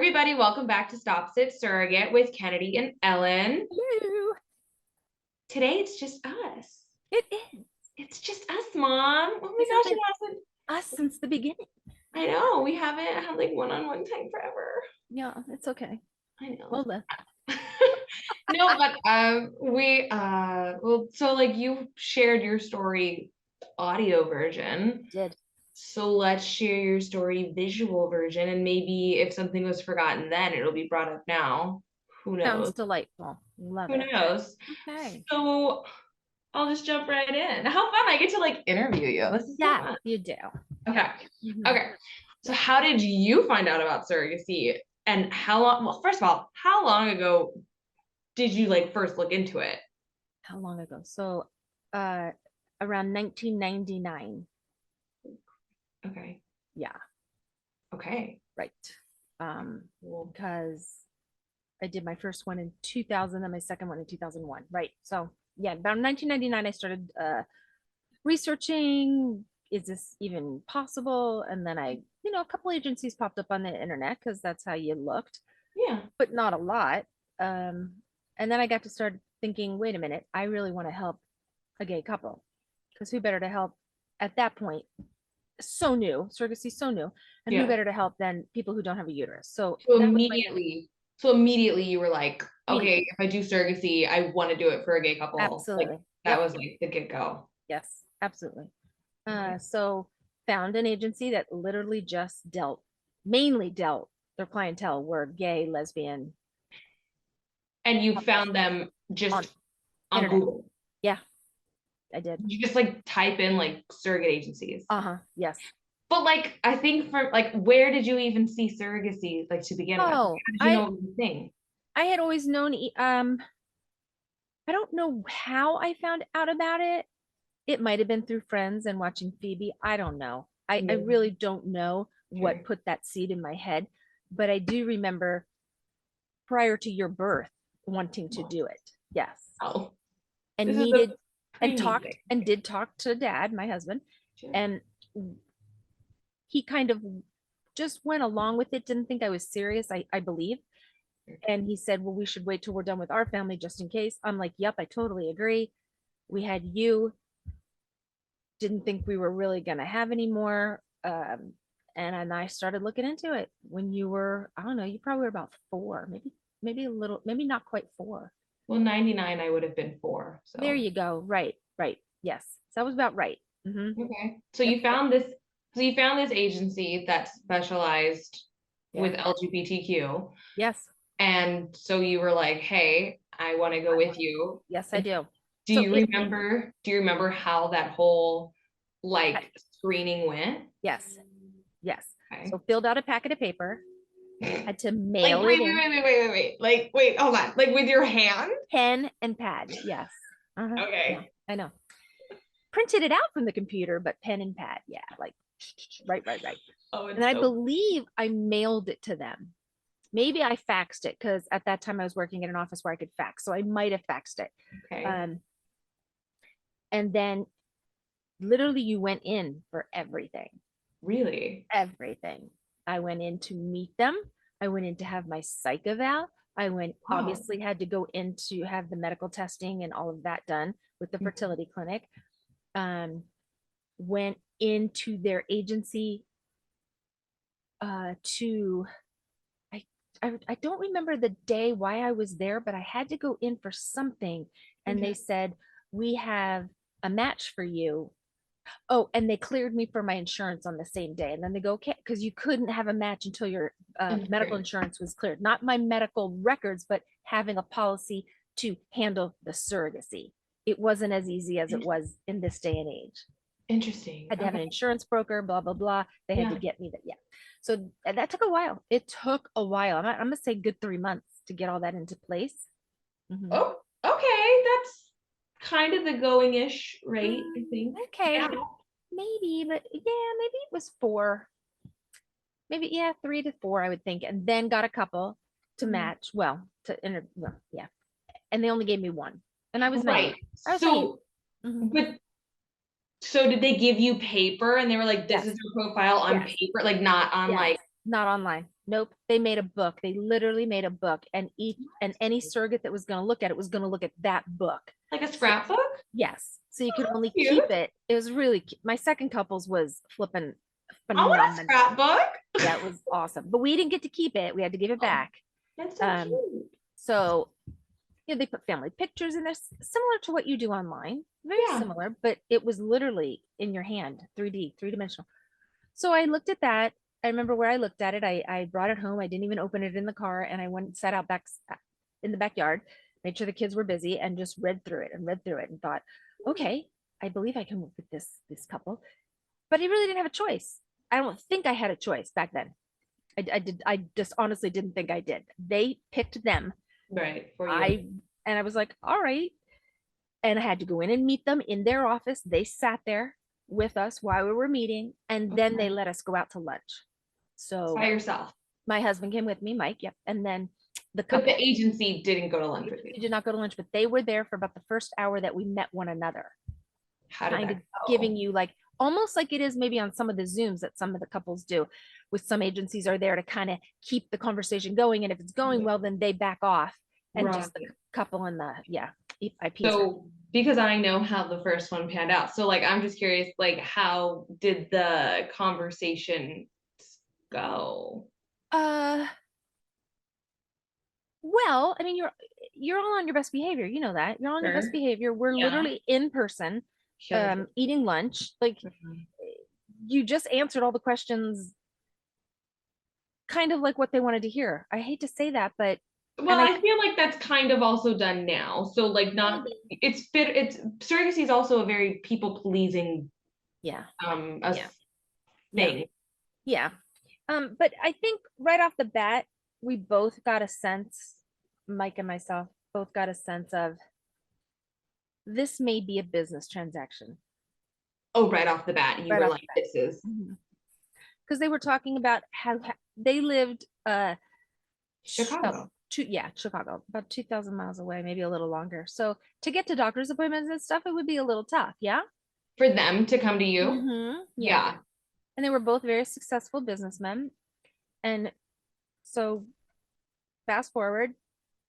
everybody. Welcome back to Stop.Sit.Surrogate with Kennedy and Ellen. Hello. Today, it's just us. It is. It's just us, Mom. Oh my Isn't gosh, it it hasn't. us since the beginning. I know. We haven't had like one-on-one time forever. Yeah, it's okay. I know. Well, No, but so like you shared your story audio version. did. So let's share your story visual version, and maybe if something was forgotten then, it'll be brought up now. Who Sounds knows? delightful. Love Who it. knows? Okay. So I'll just jump right in. How fun. I get to like interview you. This is so Yeah, fun. you do. Okay. Mhm. Okay. So how did you find out about surrogacy? And how long, well, first of all, how long ago did you like first look into it? How long ago? So, around 1999. Okay. Yeah, Okay. right. Cool. Because I did my first one in 2000 and my second one in 2001. Right. So, yeah, about 1999, I started researching, is this even possible? And then a couple agencies popped up on the internet because that's how you looked, Yeah. but not a lot. And then I got to start thinking, wait a minute, I really want to help a gay couple, because who better to help at that point? So new, surrogacy so new, and who Yeah. better to help than people who don't have a uterus? So So that was my immediately you were like, okay, immediately. if I do surrogacy, I want to do it for a gay couple. Like Absolutely. that Yep. was like the get-go. Yes, absolutely. Okay. So found an agency that literally just mainly dealt, their clientele were gay, lesbian, And you found them on just on internet. Google. Yeah, I did. You just like type in like surrogate agencies. Uh-huh. Yes. But like I think for like where did you even see surrogacy like to begin with? How Oh, did you know it was a thing? I had always known, I don't know how I found out about it. It might have been through friends and watching Phoebe. I don't know. I Yeah. really don't know what Okay. put that seed in my head, but I do remember prior to your birth wanting to do it. Yes. Oh, And this is the needed and preemie talked thing. and did talk to dad, my husband, Sure. and he kind of just went along with it, didn't think I was serious, I believe. And he said, well, we should wait till we're done with our family just in case. I'm like, yep, I totally agree. We had you, didn't think we were really going to have any more. And I started looking into it when you were, I don't know, you probably were about 4, maybe a little, maybe not quite 4. Well, 99, I would have been 4. There So you go. Right, right. Yes. So that was about right. okay. So Yep. you found this agency that specialized Yeah. with LGBTQ. Yes. And so you were like, hey, I want to go with you. Yes, I do. Do So you it, remember how that whole like screening went? yes, yes. Okay. So filled out a packet of paper, had to Like, mail wait, it wait, in, wait, wait, wait, wait, wait. Like, wait, hold on. Like with your hand? pen and pad. Yes. Uh-huh. Yeah, Okay. I know. Printed it out from the computer, but pen and pad. Yeah, like right, right, right. Oh, And it's I so believe I mailed it to them. Maybe I faxed it because at that time I was working in an office where I could fax. So I might have faxed it. okay. Um, and then literally you went in for everything. Really? Everything. I went in to meet them. I went in to have my psych eval. I went, Wow. obviously, had to go in to have the medical testing and all of that done with the fertility clinic. Went into their agency to, I, I don't remember the day why I was there, but I had to go in for something. And they Okay. said, we have a match for you. Oh, and they cleared me for my insurance on the same day. And then they go, okay, because you couldn't have a match until your medical Okay. insurance was cleared. Not my medical records, but having a policy to handle the surrogacy. It wasn't as easy as it was in this day and age. Interesting. Had to have an Okay. insurance broker, blah, blah, blah. They had to Yeah. get me that. Yeah. So that took a while. It took a while. I'm going to say good 3 months to get all that into place. Mm-hmm. Oh, okay. That's kind of the going-ish rate, I think. Okay. Yeah. Maybe, but yeah, maybe it was 4. Maybe, yeah, 3 to 4, I would think. And then got a couple to match. Well, well, yeah. And they only gave me one. And I was naive. Right. I was naive. So, Mhm. but so did they give you paper and they were like, this Yes. is your profile on Yes. paper, like not on Yes. like, Not online. Nope. They made a book. They literally made a book, and any surrogate that was going to look at it was going to look at that book. Like a So, scrapbook? yes. So you could only Cute. keep it. It was really cute. My second couple's was flipping I want a phenomenal. scrapbook. Yeah, it was awesome. But we didn't get to keep it. We had to give it Oh, back. that's so Um, cute. so they put family pictures in there, similar to what you do online. Very Yeah. similar, but it was literally in your hand, 3D, three-dimensional. So I looked at that. I remember where I looked at it. I brought it home. I didn't even open it in the car, and I went and sat out back in the backyard, made sure the kids were busy, and just read through it and read through it and thought, okay, I believe I can work with this couple. But I really didn't have a choice. I don't think I had a choice back then. I just honestly didn't think I did. They picked them. Right. For you. I was like, all right. And I had to go in and meet them in their office. They sat there with us while we were meeting, and then they let us go out to lunch. So By yourself. my husband came with me, Mike. Yep. And then the But couple the agency didn't go to lunch with you. did not go to lunch, but they were there for about the first hour that we met one another, How did kind of that go? giving you like almost like it is maybe on some of the Zooms that some of the couples do, with some agencies are there to kind of keep the conversation going. And if it's going well, then they back off, and just the Right. couple in the IPs. So because I know how the first one panned out, so like I'm just curious, like how did the conversation go? Uh, well, I mean, you're all on your best behavior. You know that. You're on your best Sure. behavior. We're Yeah. literally in person, Sure. eating lunch. Like Mhm. you just answered all the questions kind of like what they wanted to hear. I hate to say that, but Well, and I I feel like that's kind of also done now. So like not it's surrogacy is also a very people pleasing yeah, a yeah, yeah, thing. yeah. But I think right off the bat, we both got a sense, Mike and myself both got a sense of this may be a business transaction Oh, right off the bat, you right were off like, the this is bat. Because they were talking about how they lived Chicago. Chicago, about 2,000 miles away, maybe a little longer. So to get to doctor's appointments and stuff, it would be a little tough. Yeah. For them to come to you? Yeah. Yeah. And they were both very successful businessmen. And so fast forward,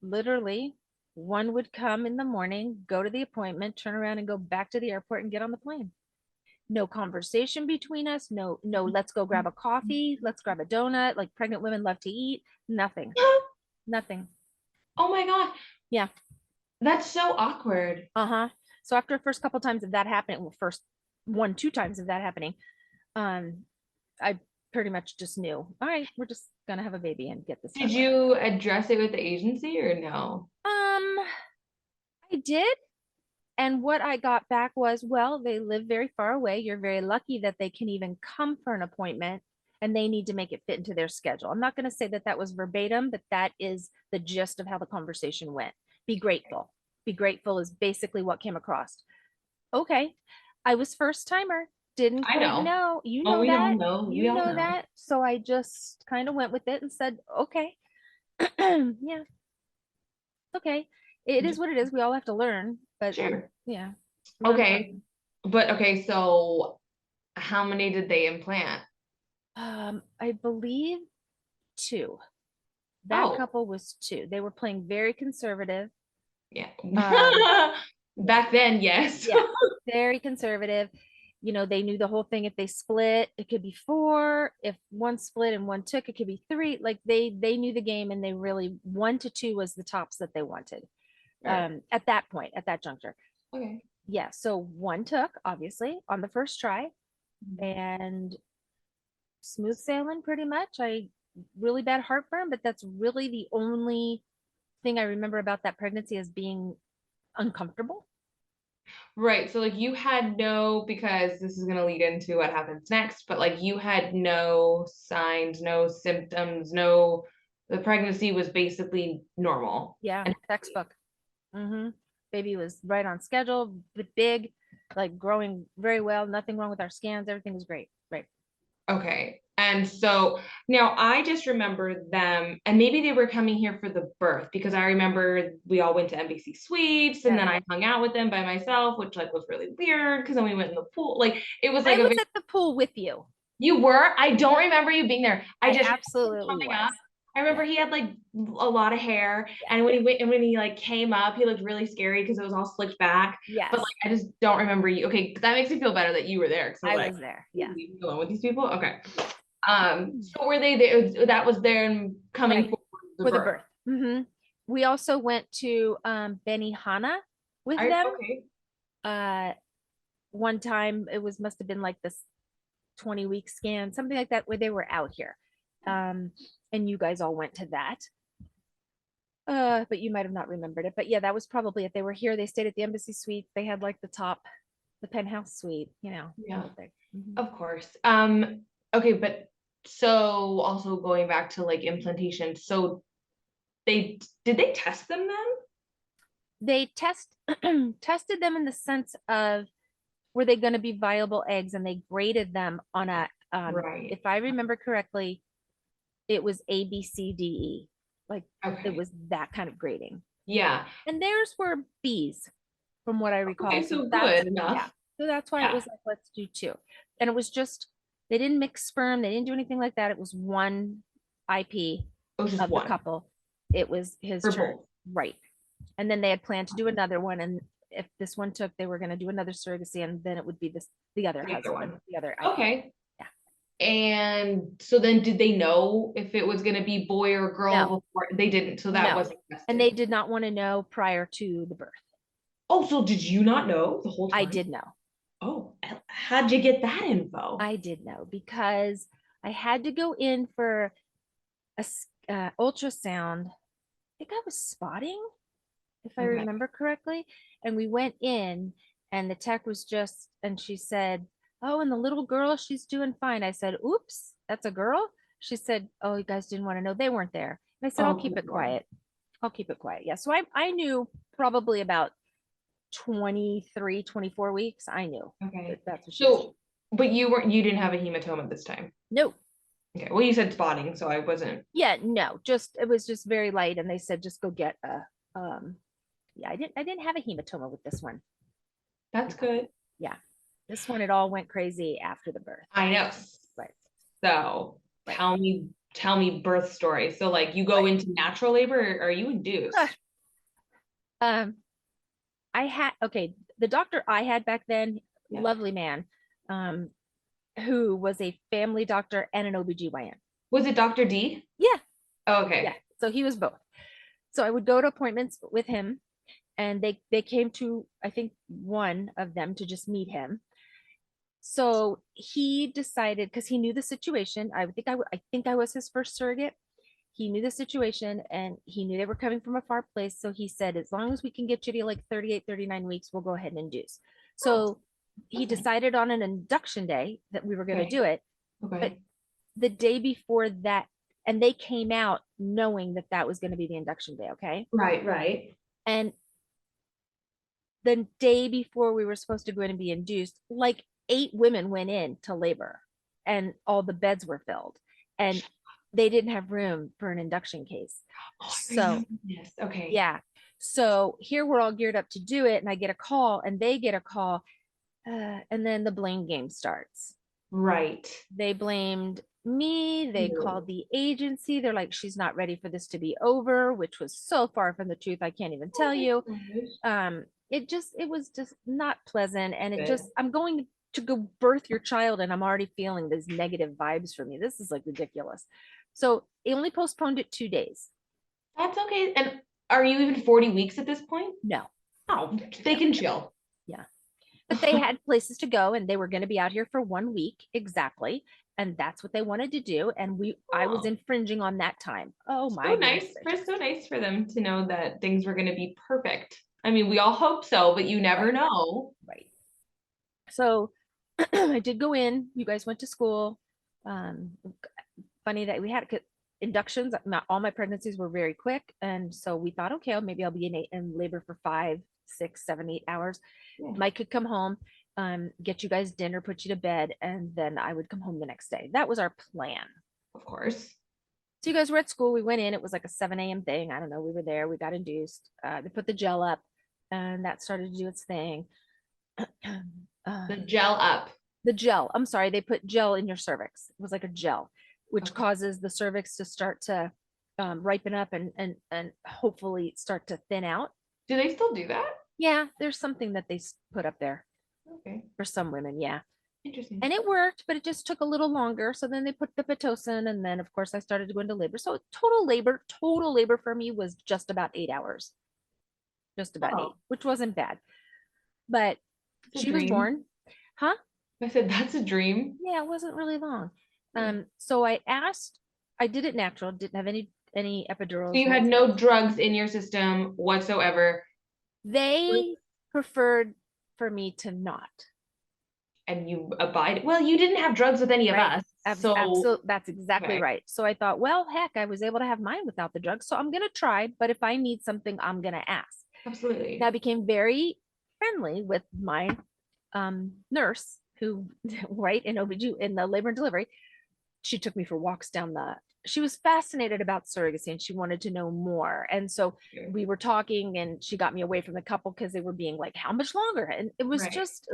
literally, one would come in the morning, go to the appointment, turn around and go back to the airport and get on the plane. No conversation between us. No, let's go grab a coffee. Let's grab a donut. Like pregnant women love to eat. Nothing. Nothing. Oh my God. Yeah. That's so awkward. Uh-huh. So after the first couple times of that happening, well, first one, two times of that happening, I pretty much just knew, all right, we're just gonna have a baby and get this done Did with. you address it with the agency or no? I did. And what I got back was, well, they live very far away. You're very lucky that they can even come for an appointment, and they need to make it fit into their schedule. I'm not going to say that that was verbatim, but that is the gist of how the conversation went. Be grateful. Be grateful is basically what came across. Okay. I was first timer. Didn't I quite know. know. You Oh, know we all that. know. We You all know know. that. So I just kind of went with it and said, okay. Yeah. Okay. It is what it is. We all have to learn, but Sure. yeah. Okay. But okay, so how many did they implant? I believe two. That Oh, couple was two. They were playing very conservative. yeah. Um, Back then, yes. yeah, very conservative. You know, they knew the whole thing. If they split, it could be four. If one split and one took, it could be three. Like they knew the game, and they really 1 to 2 was the tops that they wanted. Right. At that point, at that juncture. Okay. Yeah. So one took, obviously, on the first try, and smooth sailing pretty much. I really bad heartburn, but that's really the only thing I remember about that pregnancy as being uncomfortable. Right. So like you had no, because this is gonna lead into what happens next, but like you had no signs, no symptoms, no, the pregnancy was basically normal. Yeah, And textbook. Mm-hmm. Baby was right on schedule, but big, like growing very well. Nothing wrong with our scans. Everything was great. Right. okay. And so now I just remember them, and maybe they were coming here for the birth because I remember we all went to NBC Suites and Yeah. then I hung out with them by myself, which like was really weird because then we went in the pool. Like it was like I a was very, at the pool with you. You were? I don't remember you being there. I I just absolutely coming was. up. I remember he had like a lot of hair, Yeah. and when he went and when he like came up, he looked really scary because it was all slicked back. But Yes, like I just don't remember you. Okay, that makes me feel better that you were there because I was I like, was there. "You Yeah. leave me alone with these people." Okay. Mm. So were they there? That was them coming Right. for the For the birth. birth. We also went to Benihana with them. Okay. Uh, one time it was must have been like this 20-week scan, something like that, where they were out here. Um, and you guys all went to that. But you might have not remembered it. But yeah, that was probably it. They were here, they stayed at the embassy suite. They had like the top, the penthouse suite, the Yeah, whole thing. Mhm. of course. Okay, but so also going back to like implantation, so they did they test them then? They tested them in the sense of were they going to be viable eggs, and they graded them on a Right. if I remember correctly, it was A, B, C, D, E. Like it Okay. was that kind of grading. Yeah. And theirs were B's from what I recall. Okay, So so that's good yeah. enough. So that's why it Yeah. was like, let's do two. And it was just they didn't mix sperm, they didn't do anything like that. It was one IP It was just of the one couple. It was his for turn. both. Right. And then they had planned to do another one. And if this one took, they were going to do another surrogacy, and then it would be this the other The other husband, one. the other IP. Okay. Yeah. And so then did they know if it was gonna be boy or No, girl before they didn't, so that no. wasn't And tested. they did not want to know prior to the birth. Oh, so did you not know the whole I time? did know. Oh, how'd you get that info? I did know because I had to go in for a ultrasound. I think I was spotting, if I Okay. remember correctly. And we went in, and the tech was just, and she said, "Oh, and the little girl, she's doing fine." I said, "Oops, that's a girl." She said, "Oh, you guys didn't want to know. They weren't there." And I said, "I'll Oh, keep good it Lord. quiet. I'll keep it quiet." Yeah. So I knew probably about 23, 24 weeks. I knew that Okay. that's what she was doing. So, but you didn't have a hematoma this time. No, Okay. Well, you said spotting, so I wasn't. yeah, no, just it was just very light, and they said just go get a yeah, I didn't have a hematoma with this one. That's No. good. Yeah. This one it all went crazy after the birth. I know. Right. So Right. tell me birth story. So like you go Right. into natural labor or are you Uh, induced? um I had okay, the doctor I had back then, Yeah. lovely man, um, who was a family doctor and an OBGYN. Was it Dr. D? Yeah, Oh, yeah. okay. So he was both. So I would go to appointments with him, and they came to, I think, one of them to just meet him. So he decided, because he knew the situation. I think I was his first surrogate. He knew the situation, and he knew they were coming from a far place. So he said, as long as we can get you to like 38, 39 weeks, we'll go ahead and induce. Oh, So he okay. decided on an induction day that we were going to Okay. do it. But Okay. the day before that, and they came out knowing that that was going to be the induction day. Okay. Right, right. And the day before we were supposed to go in and be induced, like 8 women went in to labor, and all the beds were filled, and they didn't have room for an induction case. Oh, I So remember this. Okay. yeah, so here we're all geared up to do it, and I get a call, and they get a call, and then the blame game starts. Right. They blamed me. They No. called the agency. They're like, she's not ready for this to be over, which was so far from the truth. I can't even Oh tell my you. gosh. It was just not pleasant. And it Good. just, I'm going to go birth your child, and I'm already feeling these negative vibes from you. This is like ridiculous. So they only postponed it 2 days. That's okay. And are you even 40 weeks at this point? No, Oh, they no, can chill. yeah. But they had places to go, and they were going to be out here for 1 week exactly. And that's what they wanted to do. And I was Oh, infringing on that time. Oh so my goodness nice. For gracious. so nice for them to know that things were going to be perfect. I mean, we all hope so, but you never Right, know. right. So I did go in. You guys went to school. Um, Funny that we had inductions. All my pregnancies were very quick, and so we thought, okay, well, maybe I'll be in labor for 5, 6, 7, 8 hours. Yeah, Mike could come home, get you guys dinner, put you to bed, and then I would come home the next day. That was our plan. of course. So you guys were at school. We went in. It was like a 7 a.m. thing. I don't know. We were there. We got induced. They put the gel up, and that started to do its thing. The um, gel up. The gel. I'm sorry, they put gel in your cervix. It was like a gel, which Okay. causes the cervix to start to ripen up and hopefully start to thin out. Do they still do that? Yeah, there's something that they put up there Okay. for some women. Yeah. Interesting. And it worked, but it just took a little longer. So then they put the Pitocin, and then of course I started to go into labor. So total labor for me was just about 8 hours, just about Oh, eight, which wasn't bad. But it's a she was dream. born, huh? I said that's a dream. Yeah, it wasn't really long. Yeah. So I asked, I did it natural, didn't have any So epidurals, you had no drugs in your system whatsoever, they preferred for me to not. and you abide. Well, you didn't have drugs with any of Right. us, so Absolutely. That's exactly okay, right. So I thought, well, heck, I was able to have mine without the drugs. So I'm going to try. But if I need something, I'm going to ask. Now I absolutely. became very friendly with my nurse who, right, in the labor and delivery, she took me for walks down she was fascinated about surrogacy and she wanted to know more. And so Okay. we were talking and she got me away from the couple because they were being like, how much longer? And it was Right. just,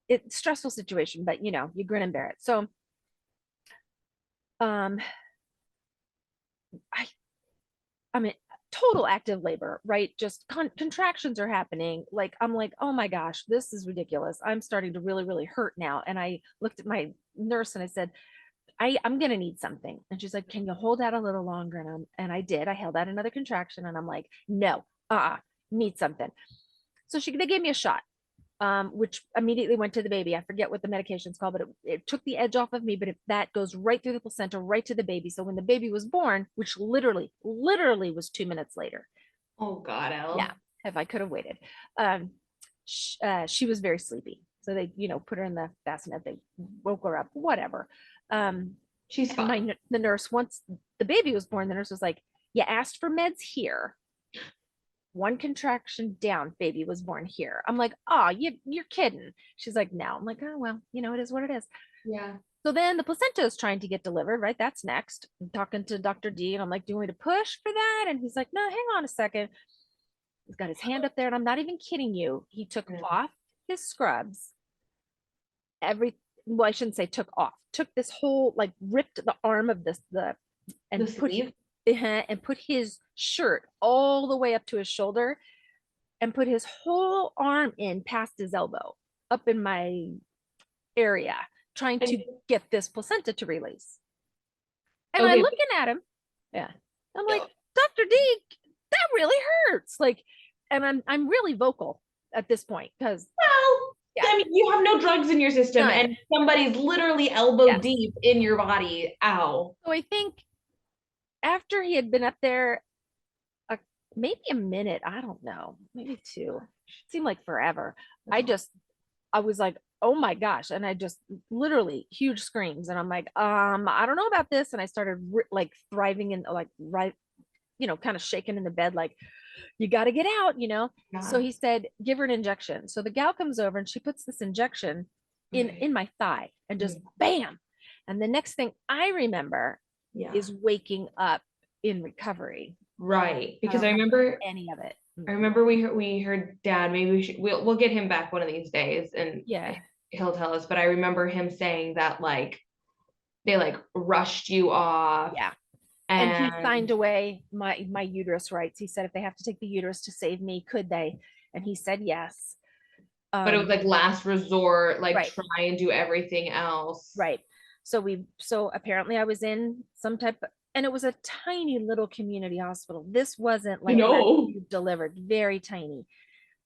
it's stressful situation, but you grin and bear it. So, um, I, I mean, total active labor, right? Just contractions are happening. Like, I'm like, oh my gosh, this is ridiculous. I'm starting to really, really hurt now. And I looked at my nurse and I said, I'm gonna need something. And she's like, can you hold out a little longer? And I did. I held out another contraction and I'm like, no, need something. So they gave me a shot, which immediately went to the baby. I forget what the medication's called, but it took the edge off of me. But that goes right through the placenta, right to the baby. So when the baby was born, which literally was 2 minutes later, Oh God, yeah, Elle. if I could have waited, um, she was very sleepy. So they, put her in the bassinet. They woke her up, whatever. Um, She's and fine. the nurse, once the baby was born, the nurse was like, you asked for meds here. One contraction down, baby was born here. I'm like, oh, you're kidding. She's like, no. I'm like, oh, well, it is what it is. Yeah. So then the placenta is trying to get delivered, right? That's next. I'm talking to Dr. D and I'm like, do you want me to push for that? And he's like, no, hang on a second. He's got his hand up there and I'm not even kidding you. He took Yeah. off his scrubs, well, I shouldn't say took off, took this whole, like ripped the arm of the The and sleeve. put his shirt all the way up to his shoulder and put his whole arm in past his elbow up in my area trying And to get this placenta to release. And I okay, looking at him, yeah, I'm like, Dr. D, that really hurts. Like, and I'm really vocal at this point because, well, yeah, I mean, you have no drugs in your system, none. and somebody's literally elbow Yes. deep in your body. Ow. So I think after he had been up there a, maybe a minute, I don't know, maybe two, it seemed like forever. That's I all. just, I was like, oh my gosh. And I just literally huge screams. And I'm like, I don't know about this. And I started like thriving and like, right, kind of shaking in the bed, like, you got to get out. So God. he said, give her an injection. So the gal comes over and she puts this injection Okay. in my thigh and Yeah. just bam. And the next thing I remember Yeah. is waking up in recovery. Right. I Because don't I remember remember any of it. I remember we heard dad, maybe we'll get him back one of these days and Yeah. he'll tell us, but I remember him saying that like they like rushed you off Yeah. And he and signed away my uterus rights. He said if they have to take the uterus to save me, could they? And he said yes. but it was like last resort, like Right, try and do everything else. right. So apparently I was in some type of, and it was a tiny little community hospital. This wasn't I like where know. you delivered, very tiny.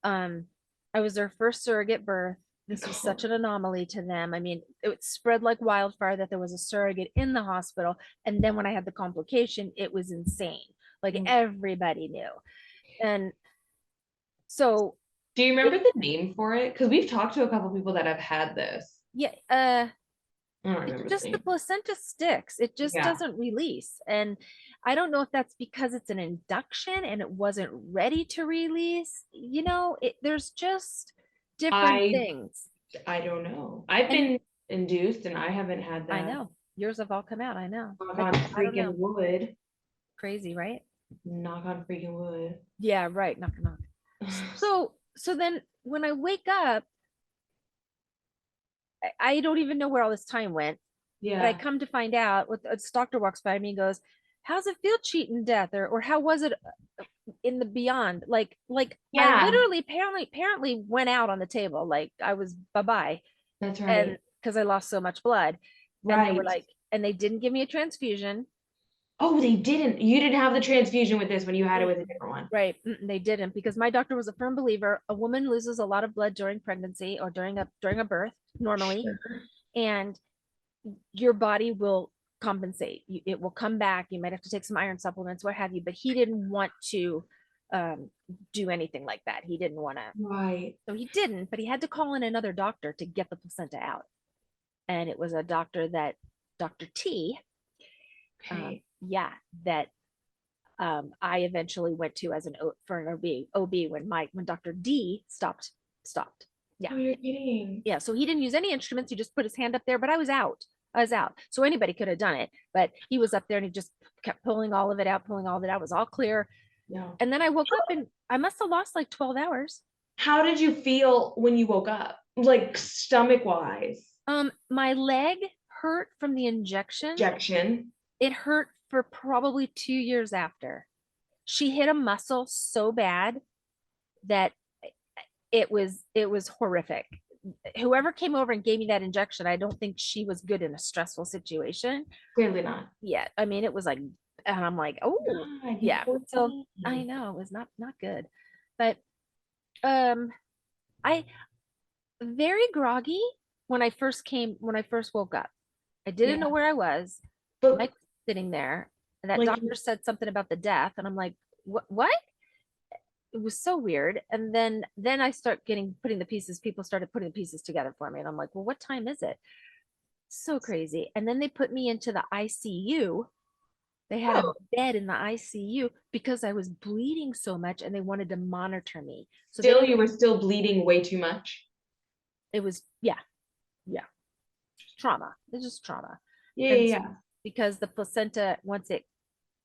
Um, I was their first surrogate birth. This was such God. an anomaly to them. I mean, it spread like wildfire that there was a surrogate in the hospital. And then when I had the complication, it was insane. Like everybody knew. And so Do you it, remember the name for it? Because we've talked to a couple people that have had this. yeah, I don't it's remember the just the name. placenta sticks. It just Yeah. doesn't release. And I don't know if that's because it's an induction and it wasn't ready to release. There's just different I things. I don't know. I've And been induced and I haven't had I that. know yours have all come out. I know. Knock I, on I don't freaking know. wood. Crazy, right? Knock on freaking wood. Yeah, right. Knock, knock. So then when I wake up, I don't even know where all this time went. But I Yeah. come to find out, what this doctor walks by me and goes, "How's it feel cheating death?" Or how was it in the beyond? Like I Yeah, literally apparently went out on the table. Like I was bye bye, that's and right. because I lost so much blood, and they were Right. like, and they didn't give me a transfusion. Oh, they didn't. You didn't have the transfusion with this when you had it with a Mm-mm. different one. Right. They didn't because my doctor was a firm believer. A woman loses a lot of blood during pregnancy or during a birth normally, Sure. and your body will compensate. It will come back. You might have to take some iron supplements, what have you. But he didn't want to um, do anything like that. He didn't want to. Right. So he didn't. But he had to call in another doctor to get the placenta out, and it was a doctor that Dr. T. Okay. Yeah, that I eventually went to as for an OB when Dr. D stopped. Yeah, Oh, you're kidding. yeah. So he didn't use any instruments. He just put his hand up there, but I was out. I was out. So anybody could have done it, but he was up there and he just kept pulling all of it out, pulling all of it out. It was all clear. No. And then I woke up and I must have lost like 12 hours. How did you feel when you woke up? Like stomach wise? My leg hurt from the injection. Injection. It hurt for probably 2 years after. She hit a muscle so bad that it was horrific. Whoever came over and gave me that injection, I don't think she was good in a stressful situation. Clearly not. Yeah, I mean it was like, and I'm like, oh God, you yeah. poor So I thing. know it was not good, but um, I very groggy when I first woke up. I didn't know Yeah. where I was. Mike But was sitting there, and that like doctor said something about the death, and I'm like, what? It was so weird. And then I start getting putting the pieces, people started putting the pieces together for me. And I'm like, well, what time is it? So crazy. And then they put me into the ICU. They had a oh, bed in the ICU because I was bleeding so much and they wanted to monitor me. So they still didn't, you were still bleeding way too much. it was, yeah, yeah, trauma. It's just trauma. Yeah, And yeah, so yeah. because the placenta, once it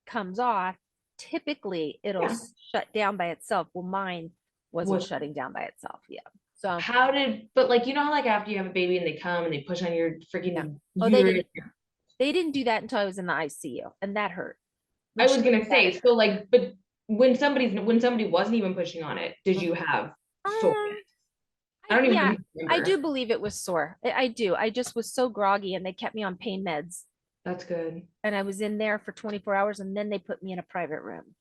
comes off, typically it'll Yeah. shut down by itself. Well, mine wasn't What shutting down by itself. Yeah. So, how did but like you know how like after you have a baby and they come and they push on your yeah. freaking Oh, uterus. they didn't do that until I was in the ICU, and that hurt. When I she was did gonna that, say, it so hurt. like, but when somebody wasn't even pushing on it, did you Mhm. have soreness? Um, I don't yeah, even I do remember. believe it was sore. I do. I just was so groggy, and they kept me on pain meds, That's good. and I was in there for 24 hours, and then they put me in a private room.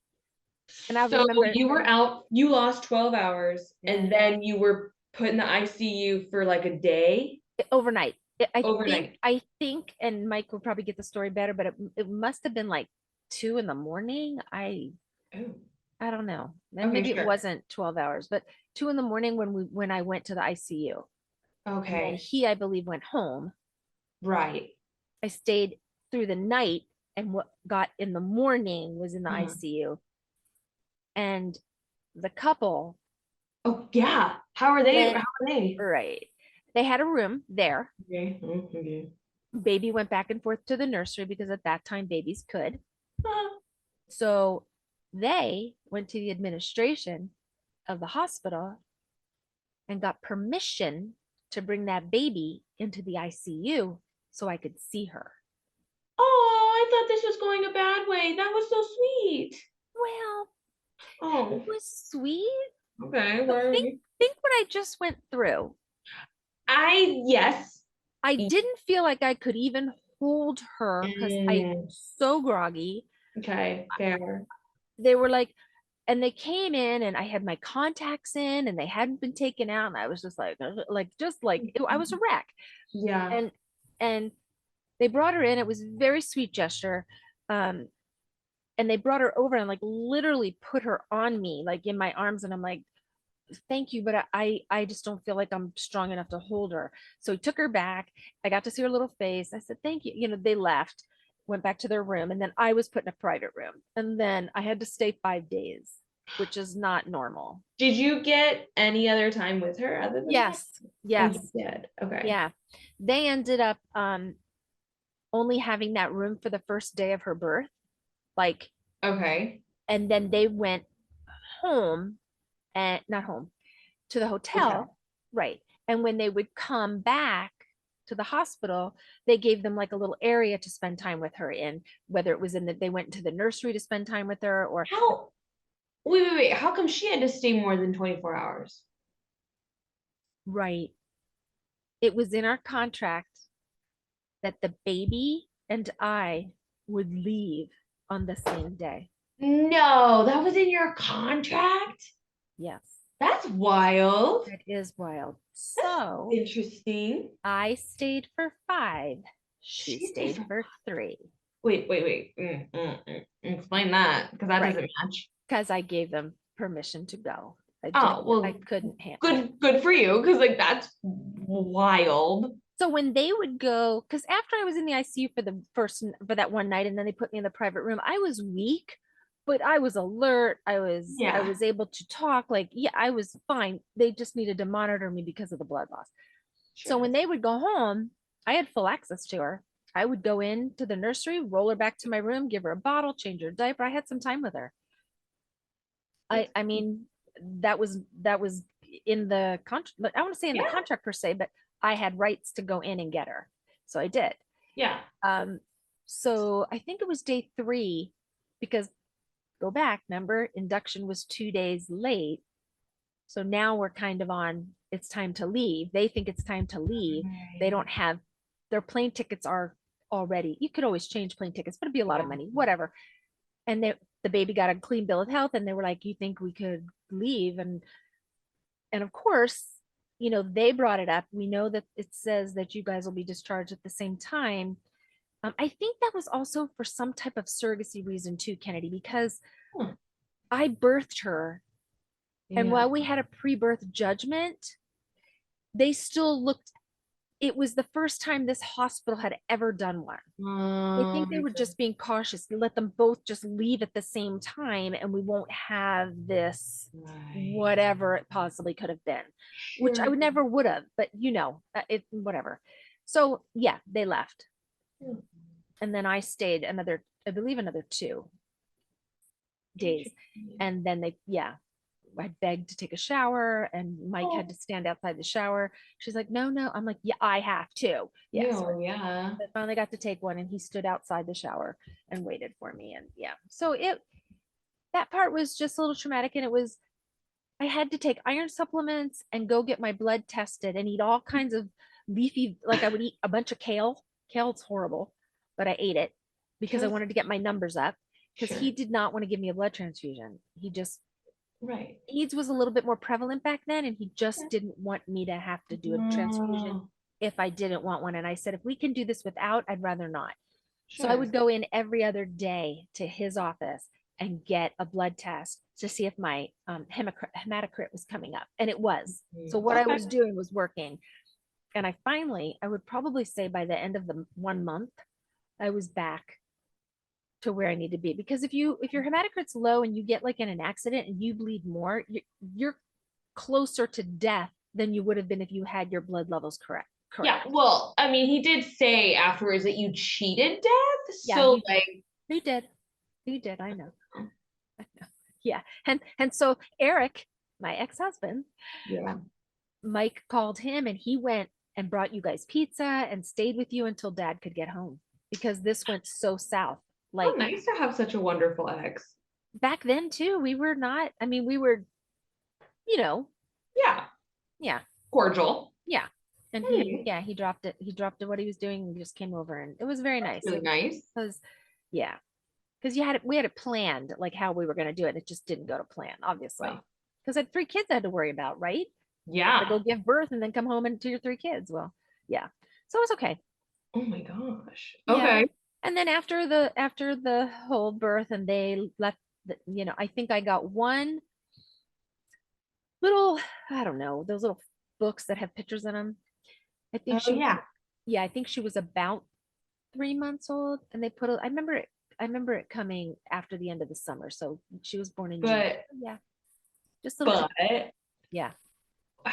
And I So remember, you were out, you lost 12 hours, yeah, and then you were put in the ICU for like a day overnight. overnight. I think, and Mike will probably get the story better, but it must have been like 2 in the morning. Oh, I don't know. And okay, maybe it sure. wasn't 12 hours, but 2 in the morning when I went to the ICU. And then Okay, he, I believe, went home. right. I stayed through the night, and what got in the morning was in the Uh-huh. ICU. And the couple Oh, yeah. How are they? How went are they? right. They had a room there. Okay. Oh, okay. Baby went back and forth to the nursery because at that time babies could. Ah, So they went to the administration of the hospital and got permission to bring that baby into the ICU so I could see her. oh, I thought this was going a bad way. That was so sweet. Well, it Oh, was sweet. okay. But Where are think we? think what I just went through. Yes. I didn't feel like I could even hold her because I Mm, was so groggy. okay, fair. They were like, and they came in and I had my contacts in and they hadn't been taken out. And I was just I was a wreck. Yeah. And and they brought her in. It was a very sweet gesture. Um, and they brought her over and like literally put her on me, like in my arms. And I'm like, thank you, but I just don't feel like I'm strong enough to hold her. So he took her back. I got to see her little face. I said, thank you. You know, they left, went back to their room, and then I was put in a private room. And then I had to stay 5 days, which is not normal. Did you get any other time with her other than that? Yes, Oh, you yes, did. Okay. yeah. They ended up only having that room for the first day of her birth. Like, Okay. and then they went home and not home to the Okay. hotel, right? And when they would come back, to the hospital, they gave them like a little area to spend time with her in, whether it was in that they went into the nursery to spend time with her or How, wait. How come she had to stay more than 24 hours? right. It was in our contract that the baby and I would leave on the same day. No, that was in your contract? Yes, That's wild. it is wild. That's So interesting. I stayed for 5. She She stayed stayed for, for 3. wait. Explain that, because that Right. doesn't match. Because I gave them permission to go. Oh, I well, couldn't handle it. good for you, because like that's wild. So when they would go, because after I was in the ICU for that one night, and then they put me in the private room, I was weak, but I was alert. I Yeah. was able to talk. Like, yeah, I was fine. They just needed to monitor me because of the blood loss. So Sure. when they would go home, I had full access to her. I would go into the nursery, roll her back to my room, give her a bottle, change her diaper. I had some time with her. I mean, that was in the contract. I want to say in the Yeah. contract per se, but I had rights to go in and get her. So I did. Yeah. Um, so I think it was day 3 because go back, remember, induction was 2 days late. So now we're kind of on, it's time to leave. They think it's time to leave. They Right. don't have their plane tickets are already. You could always change plane tickets, but it'd be a lot of Yeah. money, whatever. And the baby got a clean bill of health, and they were like, "You think we could leave?" And of course, they brought it up. We know that it says that you guys will be discharged at the same time. I think that was also for some type of surrogacy reason too, Kennedy, because Huh. I birthed her, and Yeah. while we had a pre-birth judgment, they still looked. It was the first time this hospital had ever done one. I think they were Okay. just being cautious. Let them both just leave at the same time, and we won't have this Right. whatever it possibly could have been, which I Sure. would never would have. But it whatever. So yeah, they left, and then I stayed I believe, another 2 days, Interesting. and then I begged to take a shower, and Mike had Oh, to stand outside the shower. She's like, no, no. I'm like, yeah, I have to. Yeah. So ew, yeah. I finally got to take one, and he stood outside the shower and waited for me. And yeah, so that part was just a little traumatic. And I had to take iron supplements and go get my blood tested and eat all kinds of leafy, like I would eat a bunch of kale. Kale's horrible, but I ate it because I Kills. wanted to get my numbers up, because he Sure. did not want to give me a blood transfusion. He just, Right. AIDS was a little bit more prevalent back then, and he Yeah. just didn't want me to have to do a transfusion Oh, if I didn't want one. And I said, if we can do this without, I'd rather not. So I sure. would go in every other day to his office and get a blood test to see if my hematocrit was coming up. And it was. So what I Okay. was doing was working. And I would probably say by the end of the 1 month, I was back to where I need to be. Because if your hematocrit's low and you get like in an accident and you bleed more, you're closer to death than you would have been if you had your blood levels correct. Yeah. Correct. Well, I mean, he did say afterwards that you cheated death. Yeah, So like, he did. He did. I know. Yeah. And so Eric, my ex-husband, yeah. Mike called him, and he went and brought you guys pizza and stayed with you until dad could get home, because this went so south. How Like nice to have such a wonderful ex. back then too, we were not, I mean, we were, you know, Yeah. yeah, Cordial. yeah. And Hey, he dropped it. He dropped it what he was doing and just came over, and it was very that's nice. really It nice. was, yeah, because we had it planned like how we were going to do it. It just didn't go to plan, obviously, Well, because I had 3 kids I had to worry about, right? To yeah. go give birth and then come home and to your 3 kids. Well, yeah. So it was okay. Oh my gosh. Yeah. Okay. And then after the whole birth, and they left I think I got one little, I don't know, those little books that have pictures in them. I think Oh she was yeah. Yeah, I think she was about 3 months old, and I remember it coming after the end of the summer. So she was born in June. But Yeah. Just little but pictures. Yeah.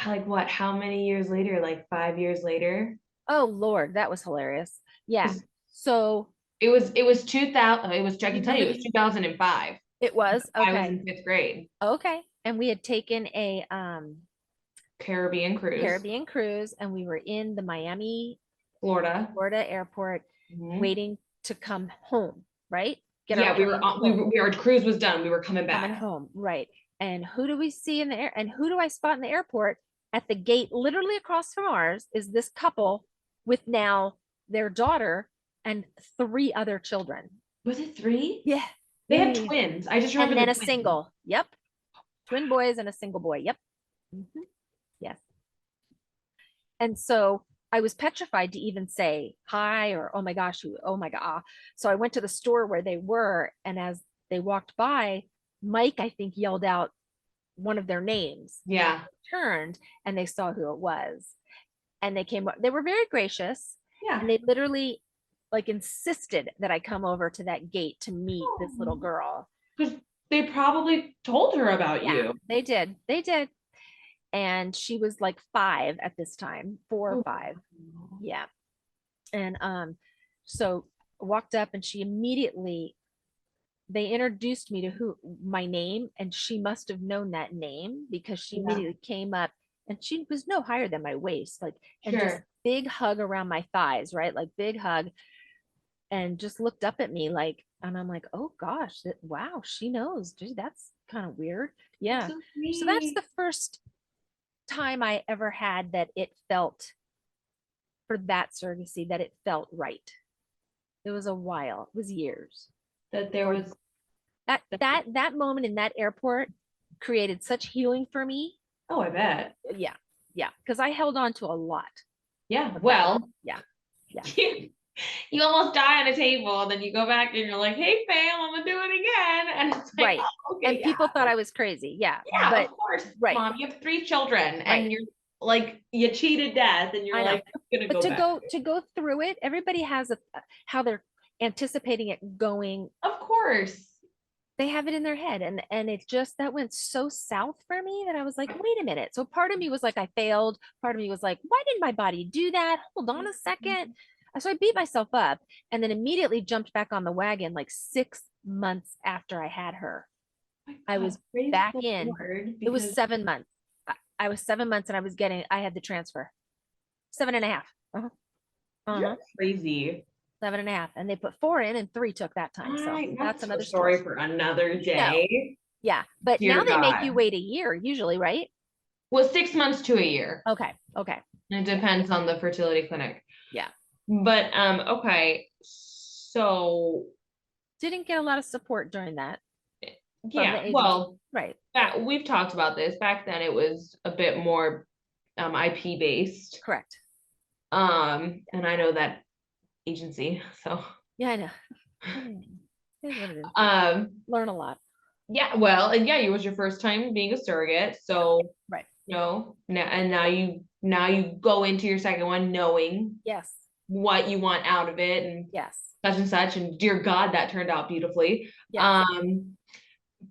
like what? How many years later? Like 5 years later? Oh Lord, that was hilarious. Yeah. Because So it was 2000. It was I can tell you it was mhm, 2005. it was I was okay. in fifth grade. Okay. And we had taken a Caribbean cruise. Caribbean cruise, and we were in the Miami. Florida. Florida airport, Mhm. waiting to come home, right? Get our Yeah, we were plane on, home, our cruise was done. We were coming coming back. home, right? And who do we see in the air? And who do I spot in the airport at the gate, literally across from ours, is this couple with now their daughter and 3 other children. Was it 3? Yeah. They Yeah, had yeah, yeah. twins. I just And remember then the a twins. single. Yep. Twin boys and a single boy. Yep. Mhm. Yes. And so I was petrified to even say hi or oh my gosh, oh my god. So I went to the store where they were, and as they walked by, Mike, I think, yelled out one of their names. Yeah. Turned and they saw who it was. And they came, they were very gracious, Yeah. and they literally like insisted that I come over to that gate to meet this little girl. Because they probably told her about Yeah, you. they did. They did. And she was like 5 at this time, 4 or 5. Oh. Yeah. And so walked up and she immediately, they introduced me to who my name, and she must have known that name because she Yeah. immediately came up, and she was no higher than my waist, like, and just Sure. big hug around my thighs, right? Like big hug, and just looked up at me like, and I'm like, oh gosh, wow, she knows. Dude, that's kind of weird. That's Yeah. so So that's sweet. the first time I ever had that it felt, for that surrogacy, that it felt right. It was a while. It was years. That there Or was that moment in that airport created such healing for me. oh, I bet. Yeah. Yeah. Because I held on to a lot Yeah. of that. Well, Yeah. Yeah. you almost die on a table, and then you go back and you're like, hey fam, I'm gonna do it again. And it's like, Right. oh, okay, And yeah. people thought I was crazy. Yeah. Yeah, But of course, right. mom. You have 3 children, Right. and you're like, you cheated death, and you're I know. like, I'm gonna But go back. to go through it, everybody has a how they're anticipating it going. Of course. They have it in their head, and it just, that went so south for me that I was like, wait a minute. So part of me was like, I failed. Part of me was like, why didn't my body do that? Hold on a second. So I beat myself up, and then immediately jumped back on the wagon like 6 months after I had her. My I God, was praise back the in. Lord, It was because 7 months. I was 7 months, and I had the transfer. 7.5. Uh-huh. Uh-huh. you're crazy. 7.5. And they put 4 in, and 3 took that time. So that's That's a another story story. for another No. day. Yeah. But now Dear they make you God. wait a year usually, right? Well, 6 months to a year. Okay. Okay. It depends on the fertility clinic. Yeah. But okay. So Didn't get a lot of support during that from yeah, the agency. well, Right. we've talked about this. Back then it was a bit more IP based. Correct. And I know that agency, so Yeah, I know. It is what it is. Learn a lot. yeah, well, and yeah, it was your first time being a surrogate, Yeah. so Right. now and now you go into your second one knowing Yes. what you want out of it Yes. and such, and dear God, that turned out beautifully. Yes.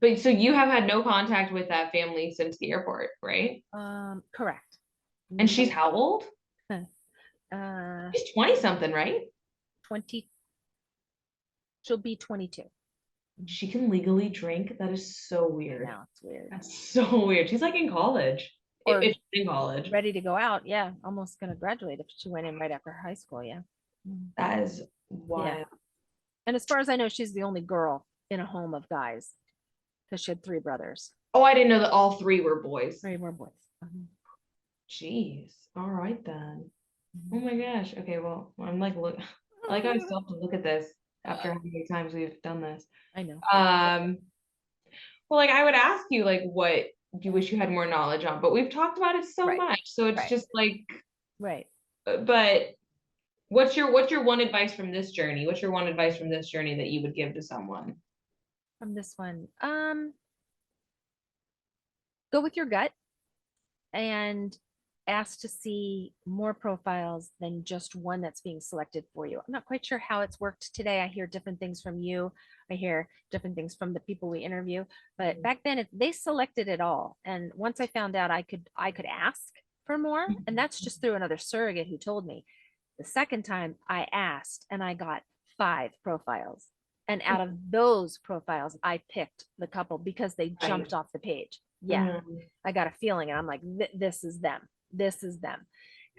But so you have had no contact with that family since the airport, right? Correct. And she's how old? Uh, She's 20 something, right? 20. She'll be 22. She can legally drink. That is so weird. Now it's weird. That's so weird. She's like in college. Or If she's in college. ready to go out. Yeah. Almost gonna graduate if she went in right after high school. Yeah. That is wild. Yeah. And as far as I know, she's the only girl in a home of guys because she had 3 brothers. Oh, I didn't know that all 3 were boys. 3 more boys. Jeez. All right then. Oh my gosh. Okay, well, I'm like look I like how I still have to look at this after how many times we've done this. I know. Well, like I would ask you like what you wish you had more knowledge on, but we've talked about it so Right. much. So it's Right. just like Right. but what's your one advice from this journey? What's your one advice from this journey that you would give to someone? From this one, go with your gut and ask to see more profiles than just one that's being selected for you. I'm not quite sure how it's worked today. I hear different things from you. I hear different things from the people we interview. But back then, they selected it all. And once I found out I could ask for more, and that's just through another surrogate who told me. The second time I asked, and I got 5 profiles. And out of those profiles, I picked the couple because they jumped off the page. Yeah, I got a feeling, and I'm like, this is them. This is them.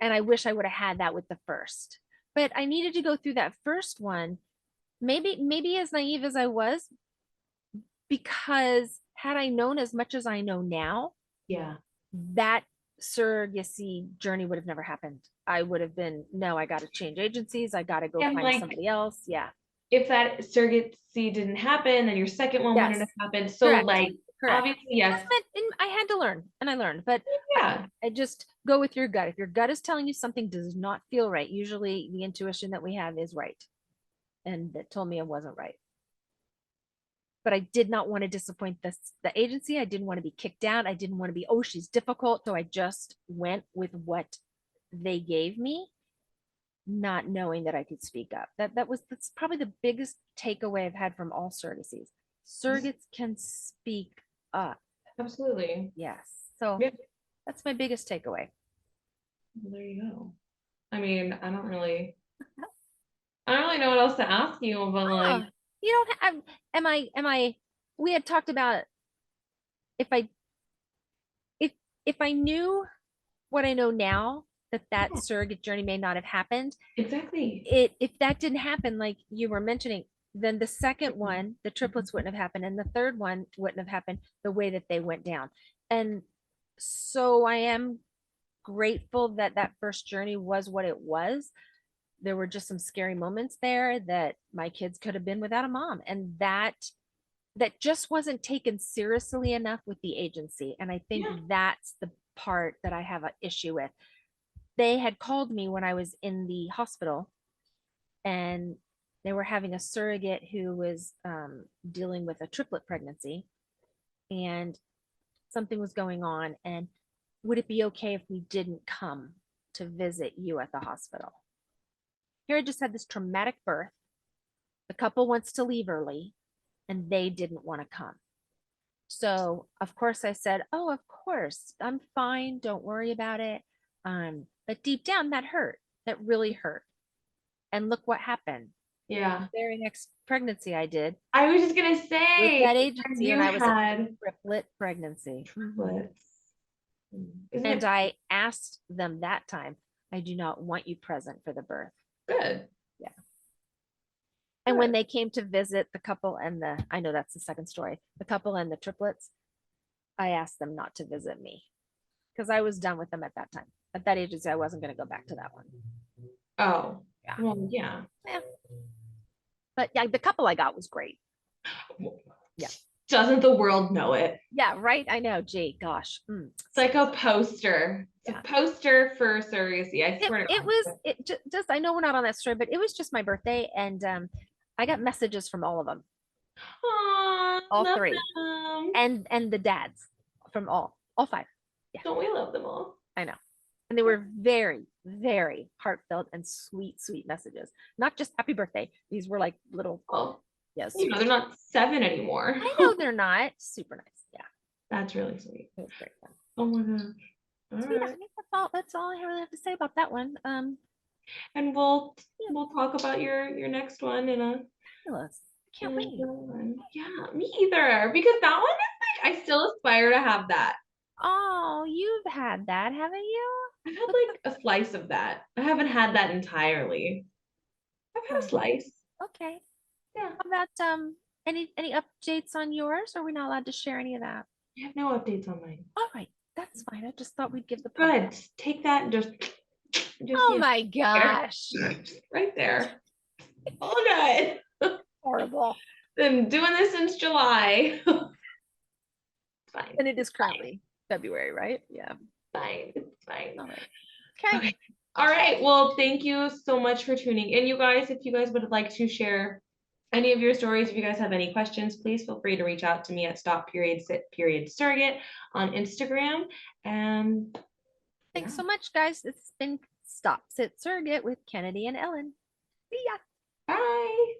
And I wish I would have had that with the first. but I needed to go through that first one. Maybe as naive as I was, because had I known as much as I know now, Yeah. that surrogacy journey would have never happened. I would have been, no, I got to change agencies. I got to go And find like, somebody else. Yeah. if that surrogacy didn't happen, then your second one wouldn't Yes. have happened. So Correct. like, Correct. obviously, yes. And I had to learn and I learned, but Yeah. I just go with your gut. If your gut is telling you something does not feel right, usually the intuition that we have is right. And that told me it wasn't right. But I did not want to disappoint the agency. I didn't want to be kicked out. I didn't want to be, oh, she's difficult. So I just went with what they gave me, not knowing that I could speak up. That's probably the biggest takeaway I've had from all surrogacies. Surrogates can speak up. Absolutely. Yes. So Yeah. that's my biggest takeaway. Well, there you go. I mean, I don't really know what else to ask you, but like, Oh, you don't have, am I, we had talked about if I, if, if I knew what I know now, that yeah, surrogate journey may not have happened. exactly. If that didn't happen, like you were mentioning, then the second one, the triplets wouldn't have happened, and the third one wouldn't have happened the way that they went down. And so I am grateful that that first journey was what it was. There were just some scary moments there that my kids could have been without a mom, and that just wasn't taken seriously enough with the agency. And I think Yeah. that's the part that I have an issue with. They had called me when I was in the hospital, and they were having a surrogate who was dealing with a triplet pregnancy, and something was going on. And would it be okay if we didn't come to visit you at the hospital? Here I just had this traumatic birth. The couple wants to leave early, and they didn't want to come. So, of course, I said, oh, of course, I'm fine. Don't worry about it. But deep down, that hurt. That really hurt. And look what happened. Yeah. The very next pregnancy I did I was just gonna with say, that and agency, you and I was a had triplet pregnancy. triplets. Isn't And it I asked them that time, I do not want you present for the birth. good? Yeah. And when they came to visit the couple and I know that's the second story, the couple and the triplets, I asked them not to visit me because I was done with them at that time. At that agency, I wasn't going to go back to that one. Oh, Yeah. well, yeah. Yeah. But yeah, the couple I got was great. Yeah. Doesn't the world know it? Yeah, right. I know. Gee, gosh. It's like a poster. It's Yeah. a poster for surrogacy. I swear to It God. was it just I know we're not on that story, but it was just my birthday, and I got messages from all of them, Aw, all love three, them. and the dads from all five. Yeah, Don't we love them all? I know. And they were very, very heartfelt and sweet, sweet messages. Not just happy birthday. These were like little, Well, yes. you know, they're not 7 anymore. I know they're not super nice. Yeah, That's really sweet. it was great fun. Oh my gosh. All So yeah, I right. think that's all I really have to say about that one. And Yeah, we'll talk about your next one in fabulous. I can't wait. one. Yeah, me either. Because that one is like I still aspire to have that. Oh, you've had that, haven't you? I've had like a slice of that. I haven't had that entirely. I've had a Oh, slice. okay. Yeah. How about any updates on yours? Or are we not allowed to share any of that? I have no updates on mine. All right, that's fine. I just thought we'd give the public. Good. Take that and just Oh you know, my there. gosh. Right there. All good. Horrible. Been doing this since July. Fine. And it is currently February, right? Yeah. Fine. It's fine. All right. Okay. Okay. All right. Well, thank you so much for tuning in, you guys. If you guys would like to share any of your stories, if you guys have any questions, please feel free to reach out to me at Stop.Sit.Surrogate on Instagram. And Thanks so much, guys. It's been Stop, Sit, Surrogate with Kennedy and Ellen. See ya. bye.